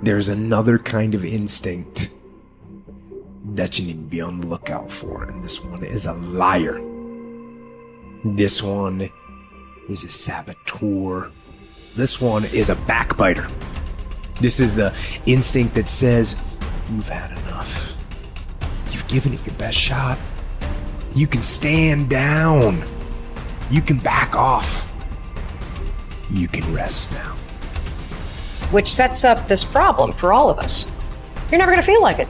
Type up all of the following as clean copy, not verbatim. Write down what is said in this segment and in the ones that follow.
there's another kind of instinct that you need to be on the lookout for, and this one is a liar. This one is a saboteur. This one is a backbiter. This is the instinct that says, you've had enough. You've given it your best shot. You can stand down. You can back off. You can rest now. Which sets up this problem for all of us. You're never gonna feel like it.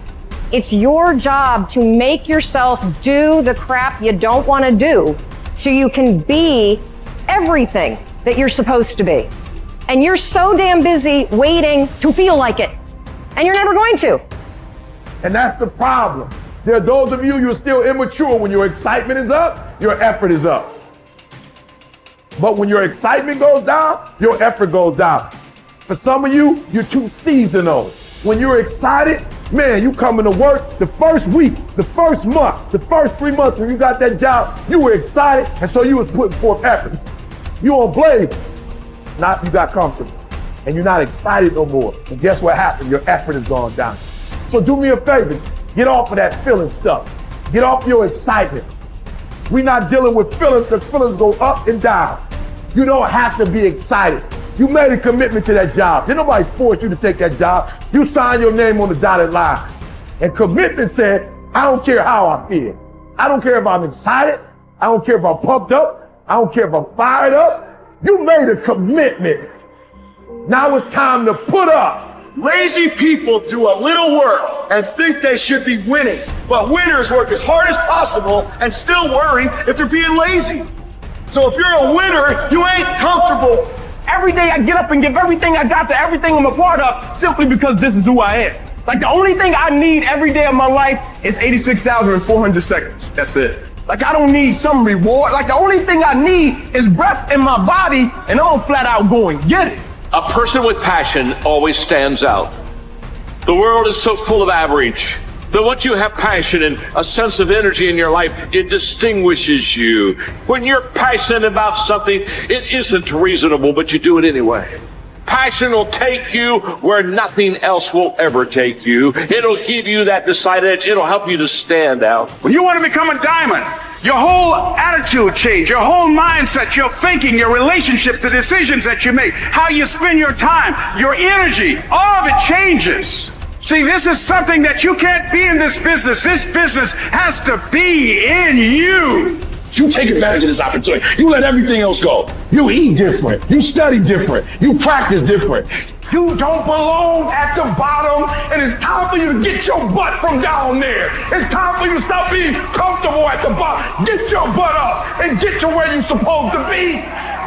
It's your job to make yourself do the crap you don't wanna do so you can be everything that you're supposed to be. And you're so damn busy waiting to feel like it. And you're never going to. And that's the problem. There are those of you, you're still immature. When your excitement is up, your effort is up. But when your excitement goes down, your effort goes down. For some of you, you're too seasonal. When you're excited, man, you coming to work the first week, the first month, the first 3 months when you got that job, you were excited, and so you was putting forth effort. You on blade. Now you got comfortable, and you're not excited no more. And guess what happened? Your effort has gone down. So do me a favor, get off of that feeling stuff. Get off your excitement. We're not dealing with feelings, because feelings go up and down. You don't have to be excited. You made a commitment to that job. Did nobody force you to take that job? You signed your name on the dotted line. And commitment said, I don't care how I feel. I don't care if I'm excited. I don't care if I'm pumped up. I don't care if I'm fired up. You made a commitment. Now it's time to put up. Lazy people do a little work and think they should be winning, but winners work as hard as possible and still worry if they're being lazy. So if you're a winner, you ain't comfortable. Every day I get up and give everything I got to everything I'm a part of simply because this is who I am. Like the only thing I need every day of my life is 86,400 seconds. That's it. Like I don't need some reward. Like the only thing I need is breath in my body, and I'm flat out going get it. A person with passion always stands out. The world is so full of average that once you have passion and a sense of energy in your life, it distinguishes you. When you're passionate about something, it isn't reasonable, but you do it anyway. Passion will take you where nothing else will ever take you. It'll give you that decided edge. It'll help you to stand out. When you want to become a diamond, your whole attitude change, your whole mindset, your thinking, your relationships, the decisions that you make, how you spend your time, your energy, all of it changes. See, this is something that you can't be in this business. This business has to be in you. You take advantage of this opportunity. You let everything else go. You eat different. You study different. You practice different. You don't belong at the bottom, and it's time for you to get your butt from down there. It's time for you to stop being comfortable at the bottom. Get your butt up and get to where you're supposed to be.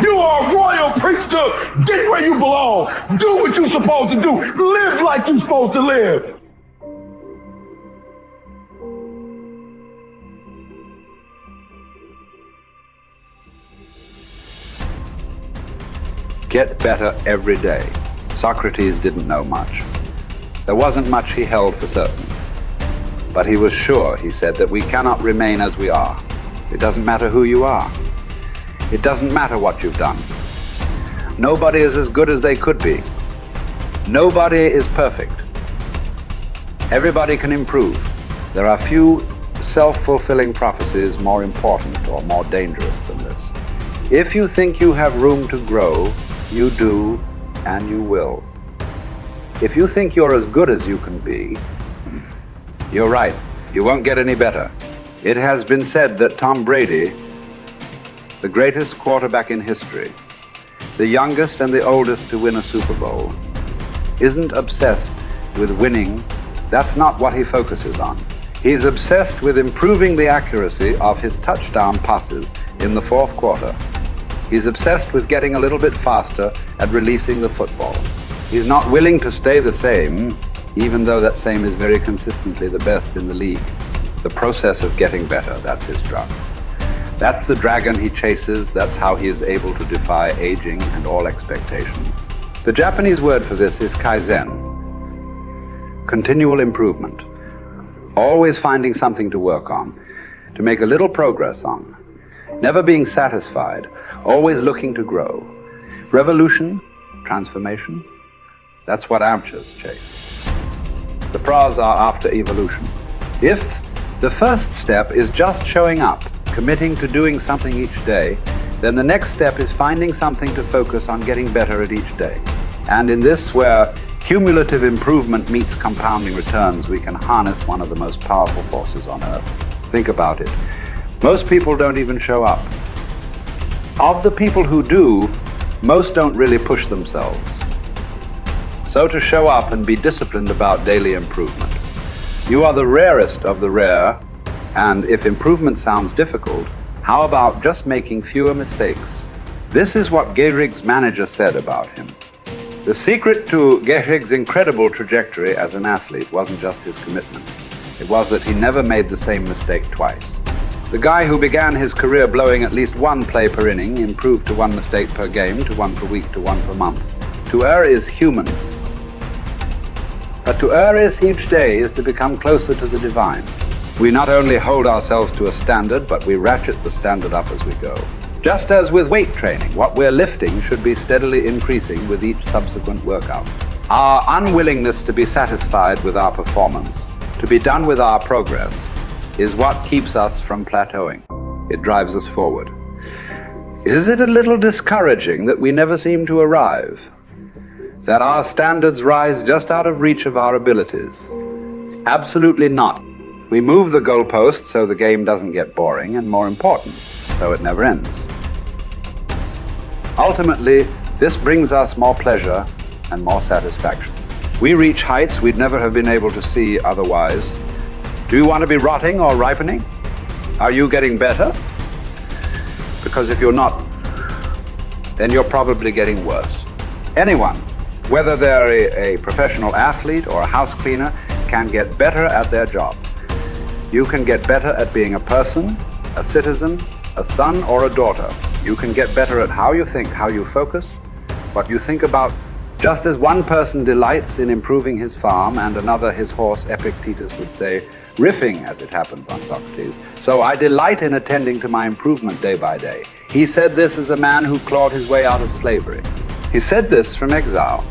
You are a royal priesthood. Get where you belong. Do what you're supposed to do. Live like you're supposed to live. Get better every day. Socrates didn't know much. There wasn't much he held for certain. But he was sure, he said, that we cannot remain as we are. It doesn't matter who you are. It doesn't matter what you've done. Nobody is as good as they could be. Nobody is perfect. Everybody can improve. There are few self-fulfilling prophecies more important or more dangerous than this. If you think you have room to grow, you do, and you will. If you think you're as good as you can be, you're right. You won't get any better. It has been said that Tom Brady, the greatest quarterback in history, the youngest and the oldest to win a Super Bowl, isn't obsessed with winning. That's not what he focuses on. He's obsessed with improving the accuracy of his touchdown passes in the fourth quarter. He's obsessed with getting a little bit faster at releasing the football. He's not willing to stay the same, even though that same is very consistently the best in the league. The process of getting better, that's his drug. That's the dragon he chases. That's how he is able to defy aging and all expectations. The Japanese word for this is kaizen, continual improvement. Always finding something to work on, to make a little progress on. Never being satisfied, always looking to grow. Revolution, transformation, That's what amateurs chase. The pros are after evolution. If the first step is just showing up, committing to doing something each day, then the next step is finding something to focus on getting better at each day. And in this, where cumulative improvement meets compounding returns, we can harness one of the most powerful forces on earth. Think about it. Most people don't even show up. Of the people who do, most don't really push themselves. So to show up and be disciplined about daily improvement. You are the rarest of the rare, and if improvement sounds difficult, how about just making fewer mistakes? This is what Gehrig's manager said about him. The secret to Gehrig's incredible trajectory as an athlete wasn't just his commitment. It was that he never made the same mistake twice. The guy who began his career blowing at least one play per inning improved to one mistake per game, to one per week, to one per month. To err is human. But to err is each day is to become closer to the divine. We not only hold ourselves to a standard, but we ratchet the standard up as we go. Just as with weight training, what we're lifting should be steadily increasing with each subsequent workout. Our unwillingness to be satisfied with our performance, to be done with our progress, is what keeps us from plateauing. It drives us forward. Is it a little discouraging that we never seem to arrive? That our standards rise just out of reach of our abilities? Absolutely not. We move the goalpost so the game doesn't get boring, and more important, so it never ends. Ultimately, this brings us more pleasure and more satisfaction. We reach heights we'd never have been able to see otherwise. Do you want to be rotting or ripening? Are you getting better? Because if you're not, then you're probably getting worse. Anyone, whether they're a professional athlete or a house cleaner, can get better at their job. You can get better at being a person, a citizen, a son or a daughter. You can get better at how you think, how you focus, what you think about. Just as one person delights in improving his farm and another his horse, Epictetus would say, riffing as it happens on Socrates, so I delight in attending to my improvement day by day. He said this as a man who clawed his way out of slavery. He said this from exile.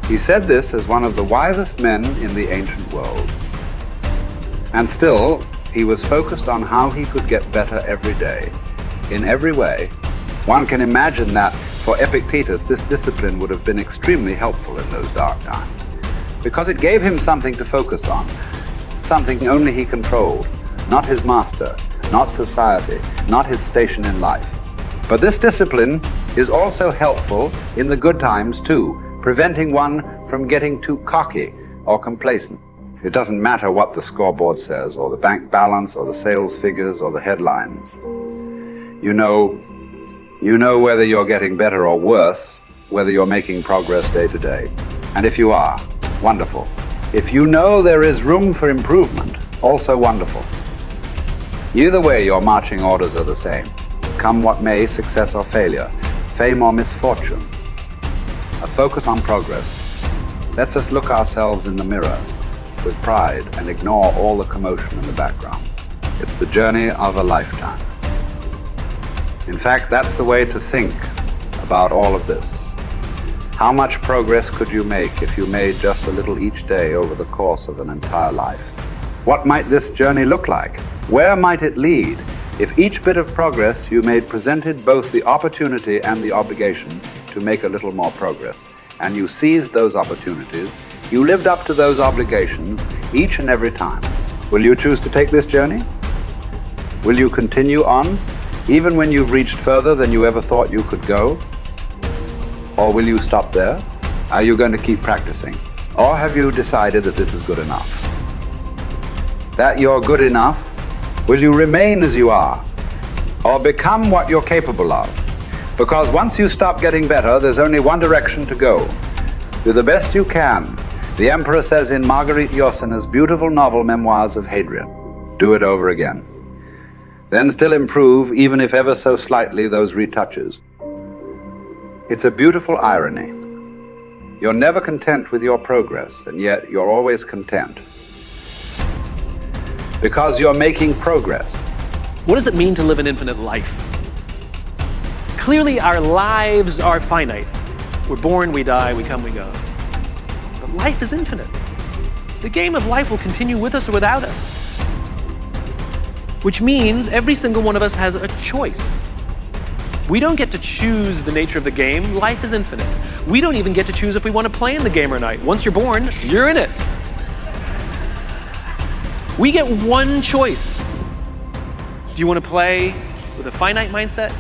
He said this as one of the wisest men in the ancient world. And still, he was focused on how he could get better every day, in every way. One can imagine that for Epictetus, this discipline would have been extremely helpful in those dark times, because it gave him something to focus on, something only he controlled, not his master, not society, not his station in life. But this discipline is also helpful in the good times too, preventing one from getting too cocky or complacent. It doesn't matter what the scoreboard says, or the bank balance, or the sales figures, or the headlines. You know whether you're getting better or worse, whether you're making progress day to day. And if you are, wonderful. If you know there is room for improvement, also wonderful. Either way, your marching orders are the same. Come what may, success or failure, fame or misfortune. A focus on progress lets us look ourselves in the mirror with pride and ignore all the commotion in the background. It's the journey of a lifetime. In fact, that's the way to think about all of this. How much progress could you make if you made just a little each day over the course of an entire life? What might this journey look like? Where might it lead if each bit of progress you made presented both the opportunity and the obligation to make a little more progress, and you seized those opportunities, you lived up to those obligations each and every time? Will you choose to take this journey? Will you continue on, even when you've reached further than you ever thought you could go? Or will you stop there? Are you going to keep practicing? Or have you decided that this is good enough? That you're good enough? Will you remain as you are? Or become what you're capable of? Because once you stop getting better, there's only one direction to go. Do the best you can. The Emperor says in Marguerite Yourcenar's beautiful novel Memoirs of Hadrian, do it over again. Then still improve, even if ever so slightly, those retouches. It's a beautiful irony. You're never content with your progress, and yet you're always content. Because you're making progress. What does it mean to live an infinite life? Clearly, our lives are finite. We're born, we die, we come, we go. But life is infinite. The game of life will continue with us or without us. Which means every single one of us has a choice. We don't get to choose the nature of the game. Life is infinite. We don't even get to choose if we want to play in the game or not. Once you're born, you're in it. We get one choice. Do you want to play with a finite mindset,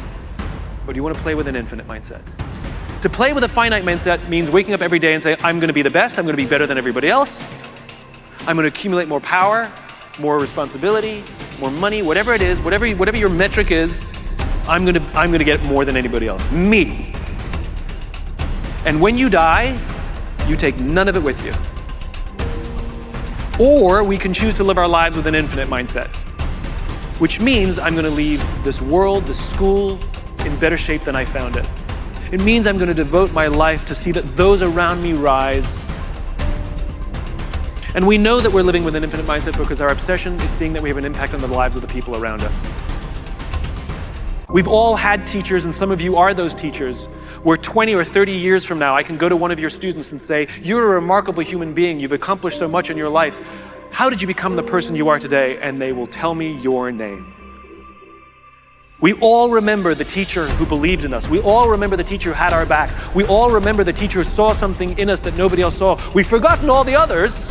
or do you want to play with an infinite mindset? To play with a finite mindset means waking up every day and say, I'm going to be the best, I'm going to be better than everybody else, I'm going to accumulate more power, more responsibility, more money, whatever it is, whatever your metric is, I'm going to get more than anybody else. Me. And when you die, you take none of it with you. Or we can choose to live our lives with an infinite mindset, which means I'm going to leave this world, this school, in better shape than I found it. It means I'm going to devote my life to see that those around me rise. And we know that we're living with an infinite mindset because our obsession is seeing that we have an impact on the lives of the people around us. We've all had teachers, and some of you are those teachers, where 20 or 30 years from now, I can go to one of your students and say, you're a remarkable human being, you've accomplished so much in your life. How did you become the person you are today? And they will tell me your name. We all remember the teacher who believed in us. We all remember the teacher who had our backs. We all remember the teacher who saw something in us that nobody else saw. We've forgotten all the others,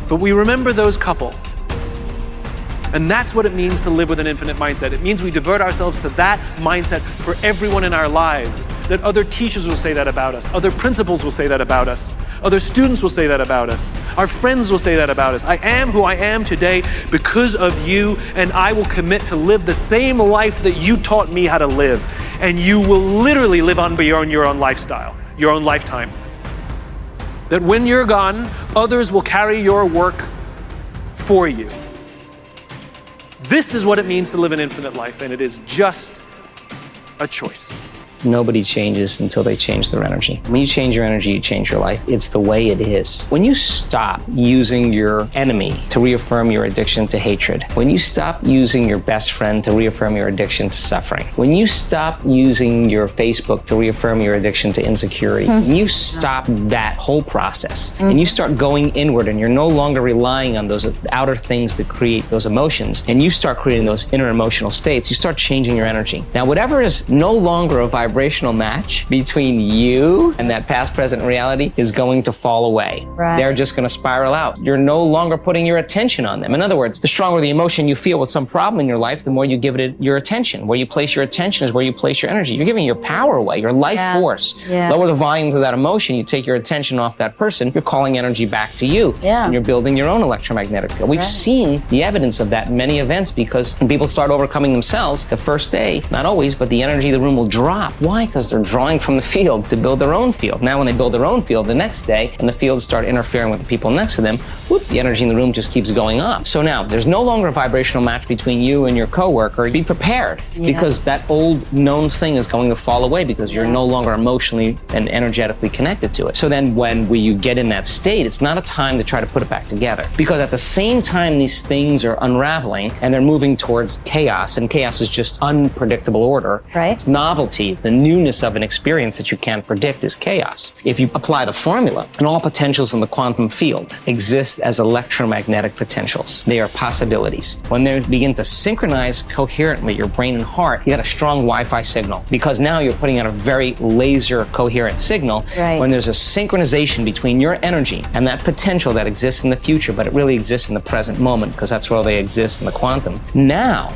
but we remember those couple. And that's what it means to live with an infinite mindset. It means we devote ourselves to that mindset for everyone in our lives. That other teachers will say that about us. Other principals will say that about us. Other students will say that about us. Our friends will say that about us. I am who I am today because of you, and I will commit to live the same life that you taught me how to live. And you will literally live on beyond your own lifestyle, your own lifetime. That when you're gone, others will carry your work for you. This is what it means to live an infinite life, and it is just a choice. Nobody changes until they change their energy. When you change your energy, you change your life. It's the way it is. When you stop using your enemy to reaffirm your addiction to hatred, when you stop using your best friend to reaffirm your addiction to suffering, when you stop using your Facebook to reaffirm your addiction to insecurity, when you stop that whole process and you start going inward and you're no longer relying on those outer things that create those emotions, and you start creating those inner emotional states, you start changing your energy. Now, whatever is no longer a vibrational match between you and that past, present reality is going to fall away. Right. They're just going to spiral out. You're no longer putting your attention on them. In other words, the stronger the emotion you feel with some problem in your life, the more you give it your attention. Where you place your attention is where you place your energy. You're giving your power away, your life force. Yeah. Lower the volumes of that emotion, you take your attention off that person, you're calling energy back to you. Yeah. And you're building your own electromagnetic field. We've seen the evidence of that in many events, because when people start overcoming themselves, the first day, not always, but the energy of the room will drop. Why? Because they're drawing from the field to build their own field. Now when they build their own field the next day and the fields start interfering with the people next to them, whoop, the energy in the room just keeps going up. So now there's no longer a vibrational match between you and your coworker. Be prepared, because that old known thing is going to fall away because you're no longer emotionally and energetically connected to it. So then when you get in that state, it's not a time to try to put it back together, because at the same time these things are unraveling and they're moving towards chaos, and chaos is just unpredictable order. Right. It's novelty, the newness of an experience that you can't predict is chaos. If you apply the formula, and all potentials in the quantum field exist as electromagnetic potentials. They are possibilities. When they begin to synchronize coherently, your brain and heart, you got a strong Wi-Fi signal, because now you're putting out a very laser coherent signal. Right. When there's a synchronization between your energy and that potential that exists in the future, but it really exists in the present moment, because that's where they exist in the quantum. Now,